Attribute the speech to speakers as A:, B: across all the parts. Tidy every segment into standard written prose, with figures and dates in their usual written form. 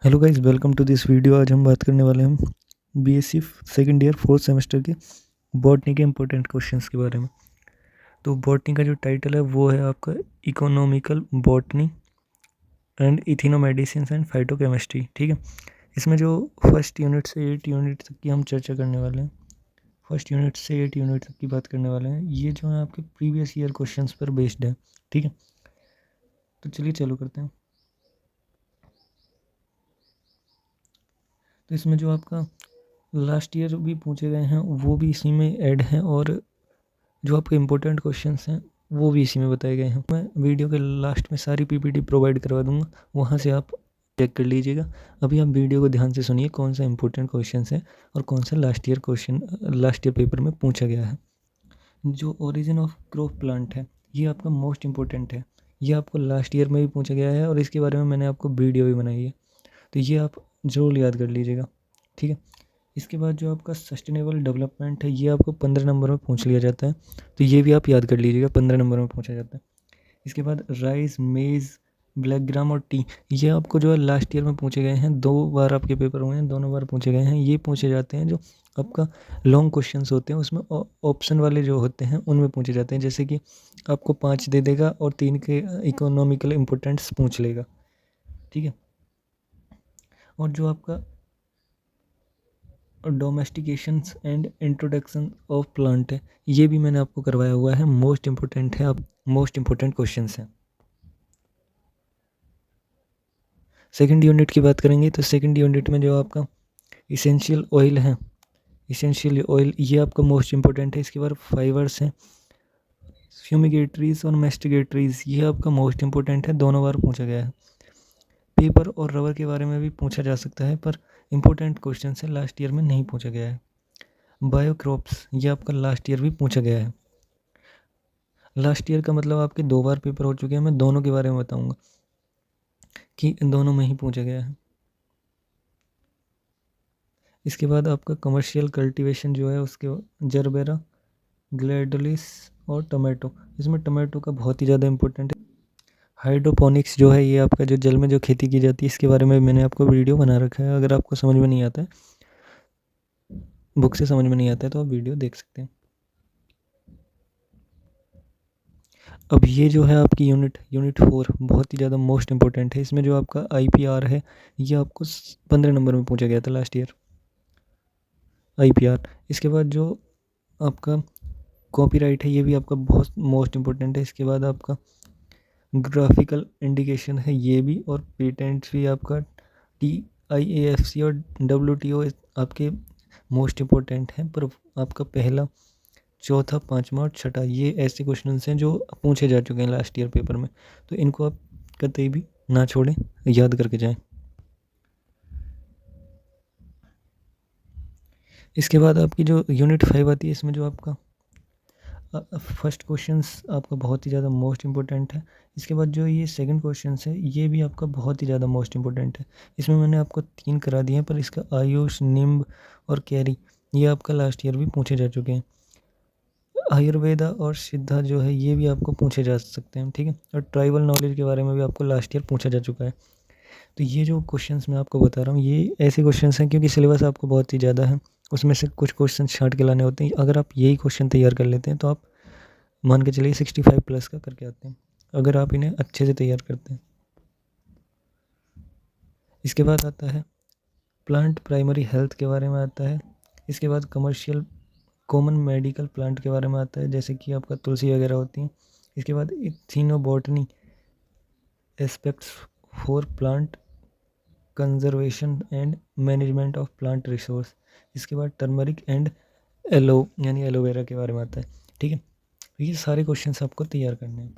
A: Hello guys, welcome to this video. आज हम बात करने वाले हैं BSc second year fourth semester के बॉटनी के इम्पोर्टेंट क्वेश्चंस के बारे में। तो बॉटनी का जो टाइटल है वो है आपका economical botany and ethnomedicine and phytochemistry. ठीक है, इसमें जो फर्स्ट यूनिट से 8 यूनिट तक की हम चर्चा करने वाले हैं। फर्स्ट यूनिट से 8 यूनिट तक की बात करने वाले हैं। ये जो है आपके प्रीवियस ईयर क्वेश्चंस पर बेस्ड है। ठीक है, तो चलिए चालू करते हैं। तो इसमें जो आपका लास्ट ईयर भी पूछे गए हैं वो भी इसी में ऐड हैं, और जो आपके इम्पोर्टेंट क्वेश्चंस हैं वो भी इसी में बताए गए हैं। मैं वीडियो के लास्ट में सारी पीपीटी प्रोवाइड करवा दूंगा, वहाँ से आप चेक कर लीजिएगा। अभी आप वीडियो को ध्यान से सुनिए, कौन सा इंपॉर्टेंट क्वेश्चन है और कौन सा लास्ट ईयर पेपर में पूछा गया है। जो ओरिजिन ऑफ क्रॉप प्लांट है ये आपका मोस्ट इम्पोर्टेंट है। ये आपको लास्ट ईयर में भी पूछा गया है और इसके बारे में मैंने आपको वीडियो भी बनाई है, तो ये आप ज़रूर याद कर लीजिएगा। ठीक है, इसके बाद जो आपका सस्टेनेबल डेवलपमेंट है ये आपको 15 नंबर में पूछ लिया जाता है, तो ये भी आप याद कर लीजिएगा, 15 नंबर में पूछा जाता है। इसके बाद राइस, मेज़, ब्लैक ग्राम और टी, ये आपको जो है लास्ट ईयर में पूछे गए हैं। 2 बार आपके पेपर हुए हैं, दोनों बार पूछे गए हैं। ये पूछे जाते हैं जो आपका लॉन्ग क्वेश्चंस होते हैं, उसमें ऑप्शन वाले जो होते हैं उनमें पूछे जाते हैं। जैसे कि आपको 5 दे देगा और 3 के इकोनॉमिकल इम्पोर्टेंस पूछ लेगा। ठीक है, और जो आपका डोमेस्टिकेशंस एंड इंट्रोडक्शन ऑफ प्लांट है ये भी मैंने आपको करवाया हुआ है। मोस्ट इम्पोर्टेंट है, अब मोस्ट इम्पोर्टेंट क्वेश्चंस हैं। सेकंड यूनिट की बात करेंगे तो सेकंड यूनिट में जो आपका इसेंशियल ऑयल है, इसेंशियल ऑयल ये आपका मोस्ट इम्पोर्टेंट है। इसके बाद फाइबर्स हैं, फ्यूमिगेटरीज और मेस्टिगेटरीज ये आपका मोस्ट इम्पोर्टेंट है, दोनों बार पूछा गया है। पेपर और रबर के बारे में भी पूछा जा सकता है, पर इम्पोर्टेंट क्वेश्चन है, लास्ट ईयर में नहीं पूछा गया है। बायोक्रॉप्स ये आपका लास्ट ईयर भी पूछा गया है। लास्ट ईयर का मतलब आपके 2 बार पेपर हो चुके हैं। मैं दोनों के बारे में बताऊंगा कि इन दोनों में ही पूछा गया है। इसके बाद आपका कमर्शियल कल्टीवेशन जो है उसके जरबेरा, ग्लैडोलिस और टमाटो, इसमें टमाटो का बहुत ही ज़्यादा इंपॉर्टेंट है। हाइड्रोपोनिक्स जो है ये आपका जो जल में जो खेती की जाती है, इसके बारे में मैंने आपको वीडियो बना रखा है। अगर आपको समझ में नहीं आता है, बुक से समझ में नहीं आता है, तो आप वीडियो देख सकते हैं। अब ये जो है आपकी यूनिट 4 बहुत ही ज़्यादा मोस्ट इंपॉर्टेंट है। इसमें जो आपका आईपीआर है ये आपको 15 नंबर में पूछा गया था लास्ट ईयर, आईपीआर। इसके बाद जो आपका कॉपीराइट है ये भी आपका बहुत मोस्ट इम्पोर्टेंट है। इसके बाद आपका ग्राफिकल इंडिकेशन है ये भी, और पेटेंट्स भी आपका TIAFC और WTO आपके मोस्ट इम्पोर्टेंट हैं। पर आपका पहला, चौथा, पाँचवा और छठा ये ऐसे क्वेश्चन हैं जो पूछे जा चुके हैं लास्ट ईयर पेपर में, तो इनको आप कतई भी ना छोड़ें, याद करके जाएं। इसके बाद आपकी जो यूनिट 5 आती है, इसमें जो आपका फर्स्ट क्वेश्चंस आपका बहुत ही ज़्यादा मोस्ट इंपॉर्टेंट है। इसके बाद जो ये सेकंड क्वेश्चंस है ये भी आपका बहुत ही ज़्यादा मोस्ट इंपॉर्टेंट है। इसमें मैंने आपको 3 करा दिए हैं, पर इसका आयुष, निम्ब और कैरी ये आपका लास्ट ईयर भी पूछे जा चुके हैं। आयुर्वेदा और सिद्धा जो है ये भी आपको पूछे जा सकते हैं। ठीक है, और ट्राइबल नॉलेज के बारे में भी आपको लास्ट ईयर पूछा जा चुका है। तो ये जो क्वेश्चंस मैं आपको बता रहा हूँ ये ऐसे क्वेश्चंस हैं क्योंकि सिलेबस आपको बहुत ही ज़्यादा है, उसमें से कुछ क्वेश्चन छांट के लाने होते हैं। अगर आप यही क्वेश्चन तैयार कर लेते हैं तो आप मान के चलिए 65 प्लस का करके आते हैं, अगर आप इन्हें अच्छे से तैयार करते हैं। इसके बाद आता है प्लांट प्राइमरी हेल्थ के बारे में आता है। इसके बाद कमर्शियल कॉमन मेडिकल प्लांट के बारे में आता है, जैसे कि आपका तुलसी वगैरह होती हैं। इसके बाद ethnobotany, aspects for plant conservation and management of plant resource. इसके बाद टर्मरिक एंड एलो यानी एलोवेरा के बारे में आता है। ठीक है, तो ये सारे क्वेश्चंस आपको तैयार करने हैं।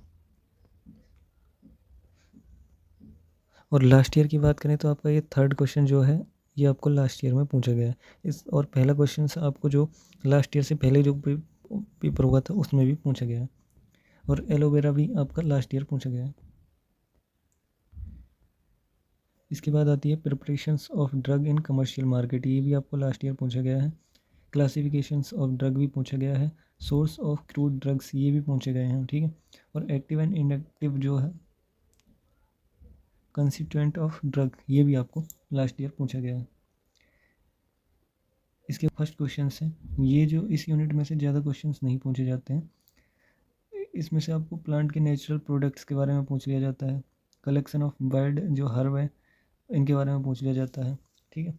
A: और लास्ट ईयर की बात करें तो आपका ये थर्ड क्वेश्चन जो है ये आपको लास्ट ईयर में पूछा गया है। इस और पहला क्वेश्चन आपको जो लास्ट ईयर से पहले जो पेपर हुआ था उसमें भी पूछा गया है, और एलोवेरा भी आपका लास्ट ईयर पूछा गया है। इसके बाद आती है preparations of drug in commercial market, ये भी आपको लास्ट ईयर पूछा गया है। क्लासिफिकेशंस ऑफ ड्रग भी पूछा गया है। सोर्स ऑफ क्रूड ड्रग्स ये भी पूछे गए हैं। ठीक है, और एक्टिव एंड इनएक्टिव जो है कंस्टिट्यूएंट ऑफ ड्रग, ये भी आपको लास्ट ईयर पूछा गया है। इसके फर्स्ट क्वेश्चन है ये, जो इस यूनिट में से ज़्यादा क्वेश्चंस नहीं पूछे जाते हैं। इसमें से आपको प्लांट के नेचुरल प्रोडक्ट्स के बारे में पूछ लिया जाता है, कलेक्शन ऑफ बर्ड जो हर्ब है इनके बारे में पूछ लिया जाता है। ठीक है,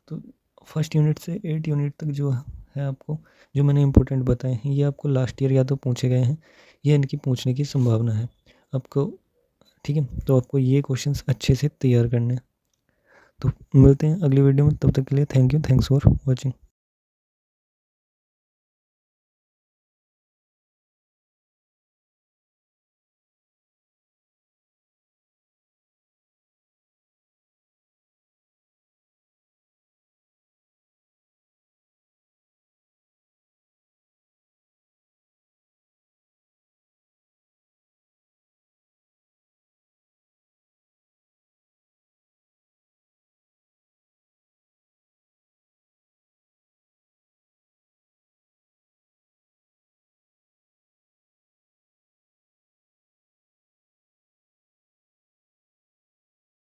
A: तो फर्स्ट यूनिट से 8 यूनिट तक जो है आपको जो मैंने इंपॉर्टेंट बताए हैं ये आपको लास्ट ईयर या तो पूछे गए हैं या इनकी पूछने की संभावना है आपको। ठीक है, तो आपको ये क्वेश्चंस अच्छे से तैयार करने हैं। तो मिलते हैं अगली वीडियो में, तब तक के लिए thank you, thanks for watching.